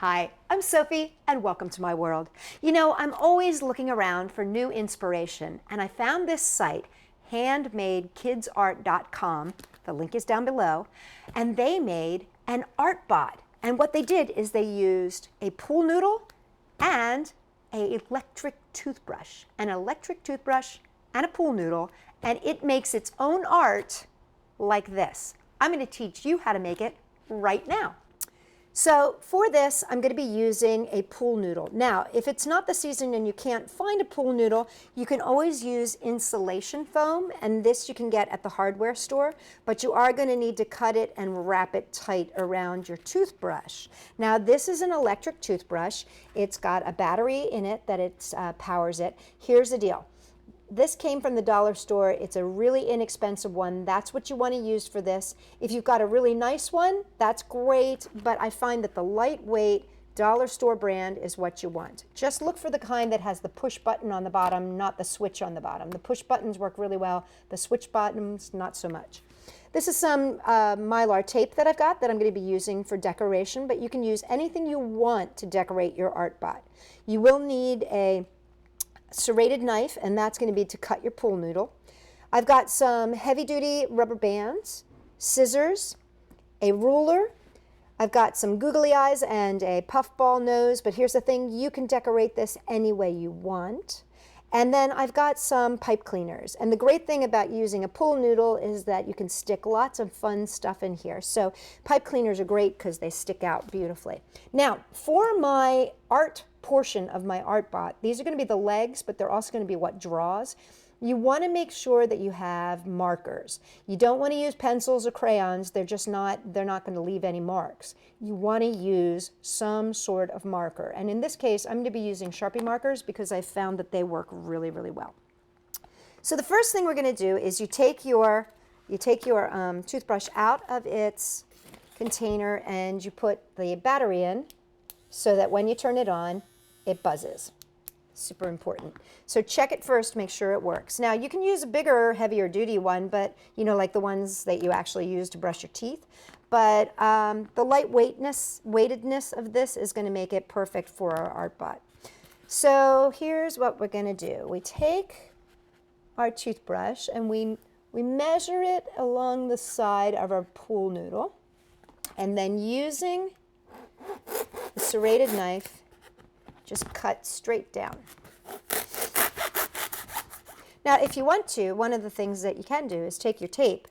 Hi, I'm Sophie, and welcome to my world. You know, I'm always looking around for new inspiration, and I found this site, handmadekidsart.com. The link is down below, and they made an art bot. And what they did is they used a pool noodle and an electric toothbrush, and a pool noodle, and it makes its own art like this. I'm going to teach you how to make it right now. So for this, I'm going to be using a pool noodle. Now, if it's not the season and you can't find a pool noodle, you can always use insulation foam, and this you can get at the hardware store, but you are going to need to cut it and wrap it tight around your toothbrush. Now, this is an electric toothbrush. It's got a battery in it that powers it. Here's the deal. This came from the dollar store. It's a really inexpensive one. That's what you want to use for this. If you've got a really nice one, that's great, but I find that the lightweight dollar store brand is what you want. Just look for the kind that has the push button on the bottom, not the switch on the bottom. The push buttons work really well. The switch buttons, not so much. This is some Mylar tape that I've got that I'm going to be using for decoration, but you can use anything you want to decorate your art bot. You will need a serrated knife, and that's going to be to cut your pool noodle. I've got some heavy-duty rubber bands, scissors, a ruler. I've got some googly eyes and a puffball nose, but here's the thing, you can decorate this any way you want. And then I've got some pipe cleaners. And the great thing about using a pool noodle is that you can stick lots of fun stuff in here. So pipe cleaners are great because they stick out beautifully. Now, for my art portion of my art bot, these are going to be the legs, but they're also going to be what draws. You want to make sure that you have markers. You don't want to use pencils or crayons. They're not going to leave any marks. You want to use some sort of marker. And in this case, I'm going to be using Sharpie markers because I found that they work really, really well. So the first thing we're going to do is you take your toothbrush out of its container and you put the battery in so that when you turn it on, it buzzes. Super important. So check it first, make sure it works. Now you can use a bigger, heavier duty one, but you know, like the ones that you actually use to brush your teeth. But the weightedness of this is going to make it perfect for our art bot. So here's what we're going to do. We take our toothbrush and we measure it along the side of our pool noodle, and then using the serrated knife, just cut straight down. Now, if you want to, one of the things that you can do is take your tape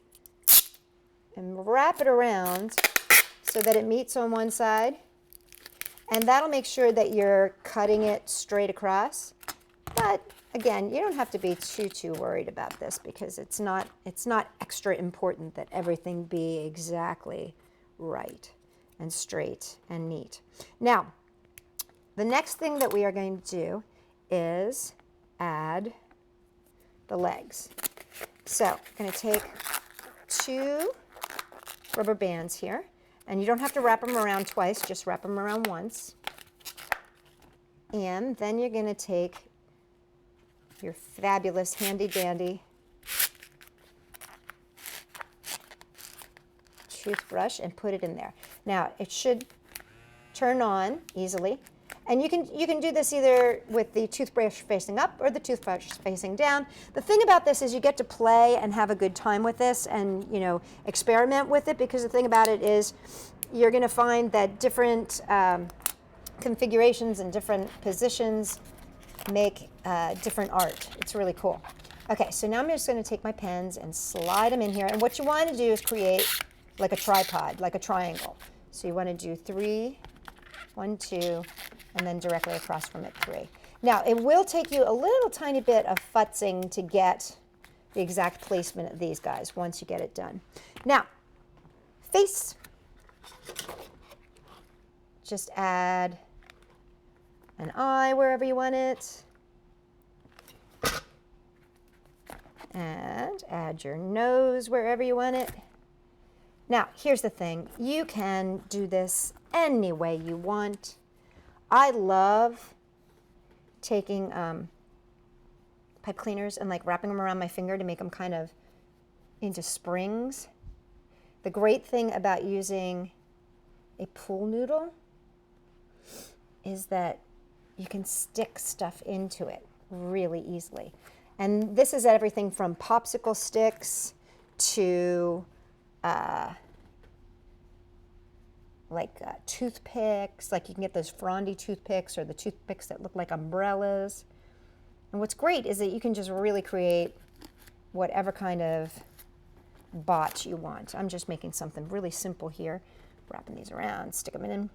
and wrap it around so that it meets on one side. And that'll make sure that you're cutting it straight across. But again, you don't have to be too worried about this because it's not extra important that everything be exactly right and straight and neat. Now, the next thing that we are going to do is add the legs. So I'm going to take 2 rubber bands here, and you don't have to wrap them around twice, just wrap them around once. And then you're going to take your fabulous handy-dandy toothbrush and put it in there. Now, it should turn on easily. And you can do this either with the toothbrush facing up or the toothbrush facing down. The thing about this is you get to play and have a good time with this and, you know, experiment with it, because the thing about it is you're going to find that different configurations and different positions make different art. It's really cool. Okay, so now I'm just going to take my pens and slide them in here. And what you want to do is create like a tripod, like a triangle. So you want to do 3, 1, 2, and then directly across from it 3. Now, it will take you a little tiny bit of futzing to get the exact placement of these guys once you get it done. Now, face. Just add an eye wherever you want it. And add your nose wherever you want it. Now, here's the thing. You can do this any way you want. I love taking pipe cleaners and like wrapping them around my finger to make them kind of into springs. The great thing about using a pool noodle is that you can stick stuff into it really easily. And this is everything from popsicle sticks to toothpicks. Like you can get those frondy toothpicks or the toothpicks that look like umbrellas. And what's great is that you can just really create whatever kind of bot you want. I'm just making something really simple here. Wrapping these around, stick them in.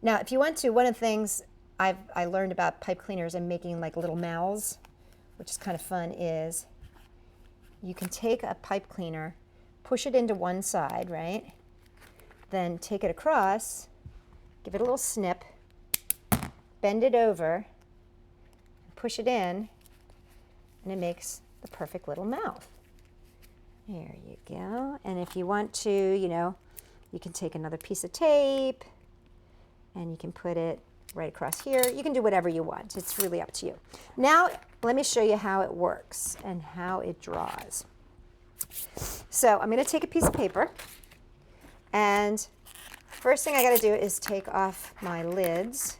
Now, if you want to, one of the things I learned about pipe cleaners and making like little mouths, which is kind of fun, is you can take a pipe cleaner, push it into one side, right? Then take it across, give it a little snip, bend it over, push it in, and it makes the perfect little mouth. There you go. And if you want to, you can take another piece of tape and you can put it right across here. You can do whatever you want. It's really up to you. Now, let me show you how it works and how it draws. So I'm going to take a piece of paper, and first thing I got to do is take off my lids.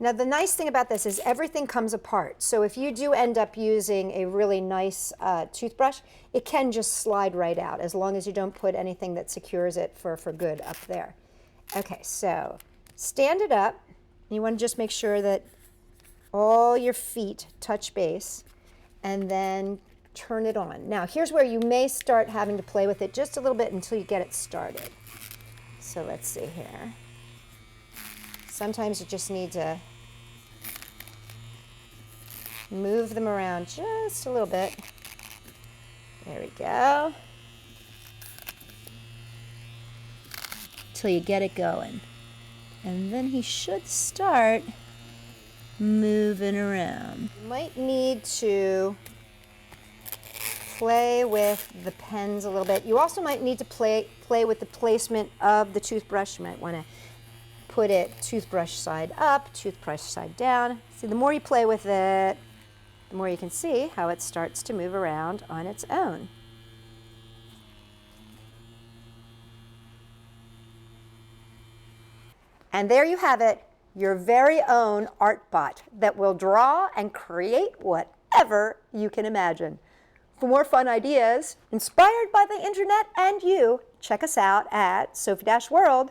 Now, the nice thing about this is everything comes apart. So if you do end up using a really nice toothbrush, it can just slide right out as long as you don't put anything that secures it for good up there. Okay, so stand it up. You want to just make sure that all your feet touch base, and then turn it on. Now, here's where you may start having to play with it just a little bit until you get it started. So let's see here. Sometimes you just need to move them around just a little bit. There we go. Till you get it going. And then he should start moving around. You might need to play with the pens a little bit. You also might need to play with the placement of the toothbrush. You might want to put it toothbrush side up, toothbrush side down. See, the more you play with it, the more you can see how it starts to move around on its own. And there you have it, your very own art bot that will draw and create whatever you can imagine. For more fun ideas inspired by the internet and you, check us out at Sophie-World.com.